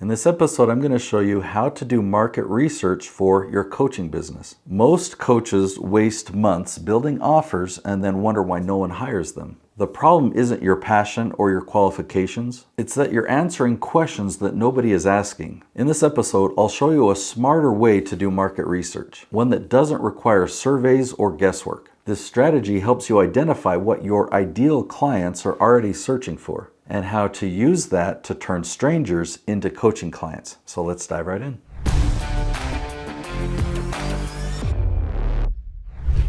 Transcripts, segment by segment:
In this episode, I'm going to show you how to do market research for your coaching business. Most coaches waste months building offers and then wonder why no one hires them. The problem isn't your passion or your qualifications. It's that you're answering questions that nobody is asking. In this episode, I'll show you a smarter way to do market research, one that doesn't require surveys or guesswork. This strategy helps you identify what your ideal clients are already searching for and how to use that to turn strangers into coaching clients. So let's dive right in.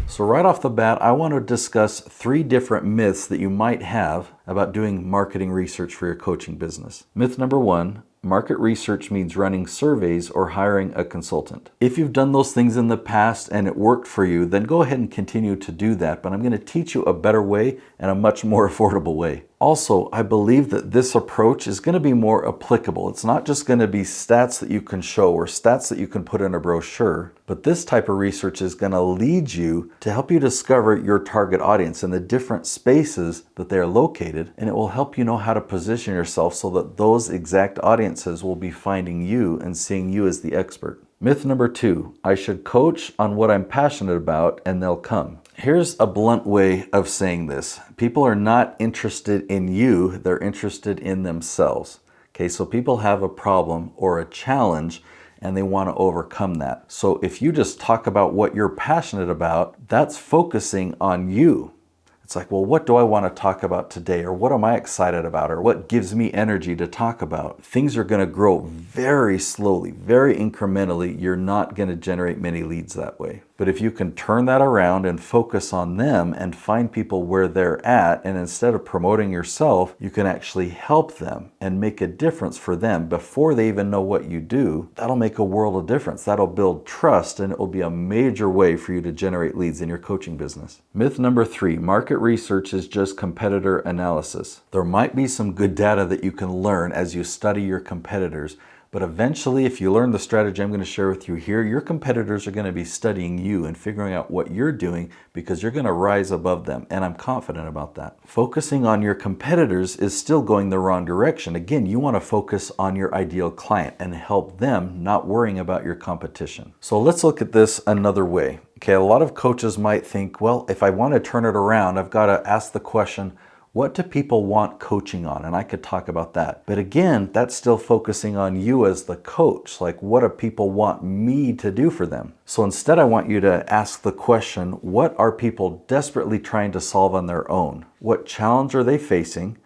So right off the bat, I want to discuss 3 different myths that you might have about doing marketing research for your coaching business. Myth number 1, market research means running surveys or hiring a consultant. If you've done those things in the past and it worked for you, then go ahead and continue to do that, but I'm going to teach you a better way and a much more affordable way. Also, I believe that this approach is going to be more applicable. It's not just going to be stats that you can show or stats that you can put in a brochure, but this type of research is going to lead you to help you discover your target audience and the different spaces that they are located, and it will help you know how to position yourself so that those exact audiences will be finding you and seeing you as the expert. Myth number 2, I should coach on what I'm passionate about and they'll come. Here's a blunt way of saying this. People are not interested in you, they're interested in themselves. Okay, so people have a problem or a challenge and they want to overcome that. So if you just talk about what you're passionate about, that's focusing on you. It's like, well, what do I want to talk about today? Or what am I excited about? Or what gives me energy to talk about? Things are going to grow very slowly, very incrementally. You're not going to generate many leads that way. But if you can turn that around and focus on them and find people where they're at, and instead of promoting yourself, you can actually help them and make a difference for them before they even know what you do, that'll make a world of difference. That'll build trust, and it will be a major way for you to generate leads in your coaching business. Myth number 3, market research is just competitor analysis. There might be some good data that you can learn as you study your competitors, but eventually, if you learn the strategy I'm going to share with you here, your competitors are going to be studying you and figuring out what you're doing because you're going to rise above them, and I'm confident about that. Focusing on your competitors is still going the wrong direction. Again, you want to focus on your ideal client and help them, not worrying about your competition. So let's look at this another way. Okay, a lot of coaches might think, well, if I want to turn it around, I've got to ask the question, what do people want coaching on? And I could talk about that. But again, that's still focusing on you as the coach. Like, what do people want me to do for them? So instead, I want you to ask the question, what are people desperately trying to solve on their own? What challenge are they facing?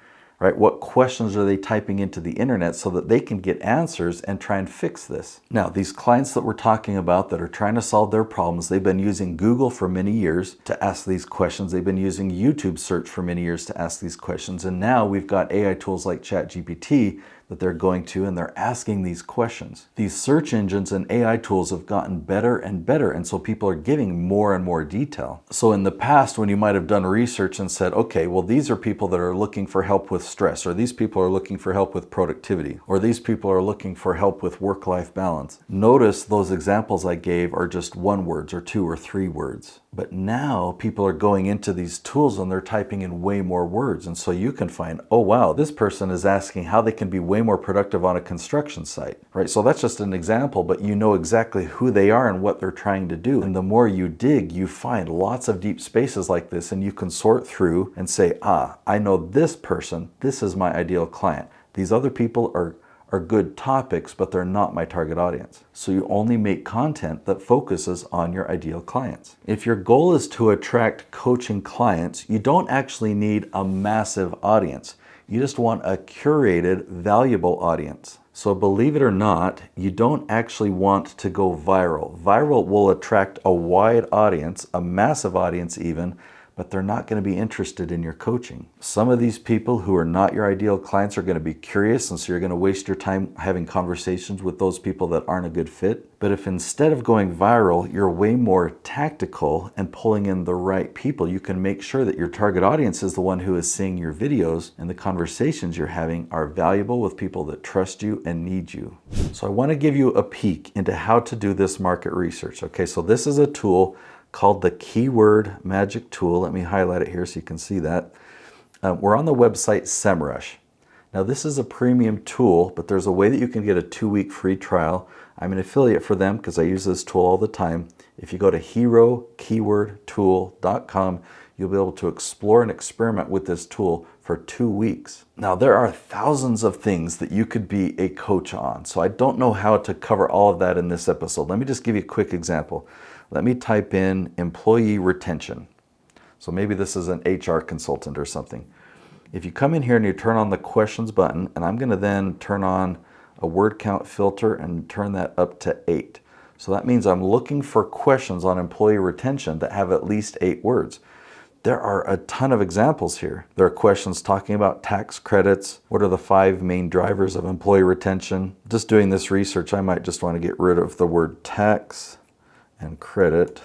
Right? What questions are they typing into the internet so that they can get answers and try and fix this? Now, these clients that we're talking about that are trying to solve their problems, they've been using Google for many years to ask these questions. They've been using YouTube search for many years to ask these questions. And now we've got AI tools like ChatGPT that they're going to, and they're asking these questions. These search engines and AI tools have gotten better and better, and so people are giving more and more detail. So in the past, when you might have done research and said, okay, well, these are people that are looking for help with stress, or these people are looking for help with productivity, or these people are looking for help with work-life balance. Notice those examples I gave are just 1 words or 2 or 3 words. But now people are going into these tools and they're typing in way more words. And so you can find, oh wow, this person is asking how they can be way more productive on a construction site, right? So that's just an example, but you know exactly who they are and what they're trying to do. And the more you dig, you find lots of deep spaces like this, and you can sort through and say, I know this person, this is my ideal client. These other people are good topics, but they're not my target audience. So you only make content that focuses on your ideal clients. If your goal is to attract coaching clients, you don't actually need a massive audience. You just want a curated, valuable audience. So believe it or not, you don't actually want to go viral. Viral will attract a wide audience, a massive audience even, but they're not going to be interested in your coaching. Some of these people who are not your ideal clients are going to be curious, and so you're going to waste your time having conversations with those people that aren't a good fit. But if instead of going viral, you're way more tactical and pulling in the right people, you can make sure that your target audience is the one who is seeing your videos, and the conversations you're having are valuable with people that trust you and need you. So I want to give you a peek into how to do this market research. Okay, so this is a tool called the Keyword Magic Tool. Let me highlight it here so you can see that. We're on the website SEMrush. Now this is a premium tool, but there's a way that you can get a 2-week free trial. I'm an affiliate for them because I use this tool all the time. If you go to herokeywordtool.com, you'll be able to explore and experiment with this tool for 2 weeks. Now there are thousands of things that you could be a coach on, so I don't know how to cover all of that in this episode. Let me just give you a quick example. Let me type in employee retention. So maybe this is an HR consultant or something. If you come in here and you turn on the questions button, and I'm going to then turn on a word count filter and turn that up to 8. So that means I'm looking for questions on employee retention that have at least 8 words. There are a ton of examples here. There are questions talking about tax credits. What are the 5 main drivers of employee retention? Just doing this research, I might just want to get rid of the word tax and credit.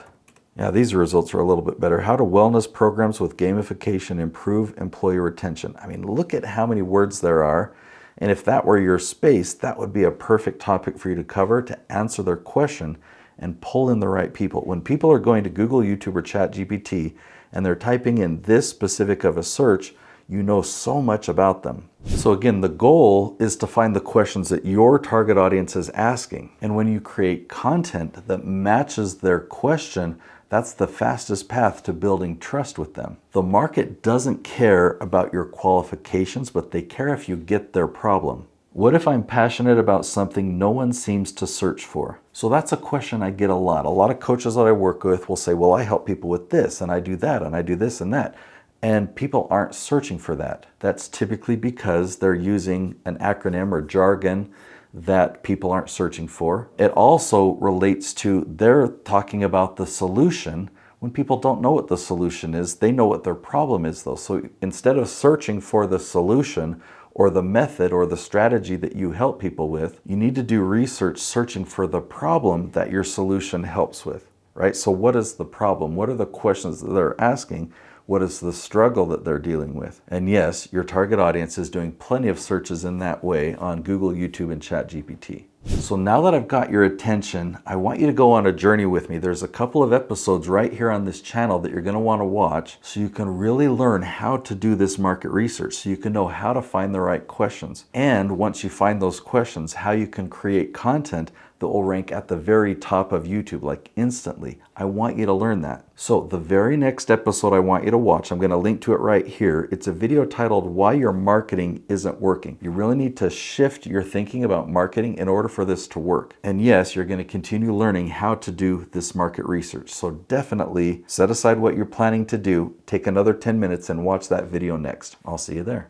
Yeah, these results are a little bit better. How do wellness programs with gamification improve employee retention? I mean, look at how many words there are. And if that were your space, that would be a perfect topic for you to cover to answer their question and pull in the right people. When people are going to Google, YouTube, or ChatGPT and they're typing in this specific of a search, you know so much about them. So again, the goal is to find the questions that your target audience is asking. And when you create content that matches their question, that's the fastest path to building trust with them. The market doesn't care about your qualifications, but they care if you get their problem. What if I'm passionate about something no one seems to search for? So that's a question I get a lot. A lot of coaches that I work with will say, well, I help people with this, and I do that, and I do this and that. And people aren't searching for that. That's typically because they're using an acronym or jargon that people aren't searching for. It also relates to they're talking about the solution when people don't know what the solution is. They know what their problem is though. So instead of searching for the solution or the method or the strategy that you help people with, you need to do research searching for the problem that your solution helps with, right? So what is the problem? What are the questions that they're asking? What is the struggle that they're dealing with? And yes, your target audience is doing plenty of searches in that way on Google, YouTube, and ChatGPT. So now that I've got your attention, I want you to go on a journey with me. There's a couple of episodes right here on this channel that you're going to want to watch so you can really learn how to do this market research, so you can know how to find the right questions. And once you find those questions, how you can create content that will rank at the very top of YouTube, like instantly. I want you to learn that. So the very next episode I want you to watch, I'm going to link to it right here. It's a video titled Why Your Marketing Isn't Working. You really need to shift your thinking about marketing in order for this to work. And yes, you're going to continue learning how to do this market research. So definitely set aside what you're planning to do, take another 10 minutes and watch that video next. I'll see you there.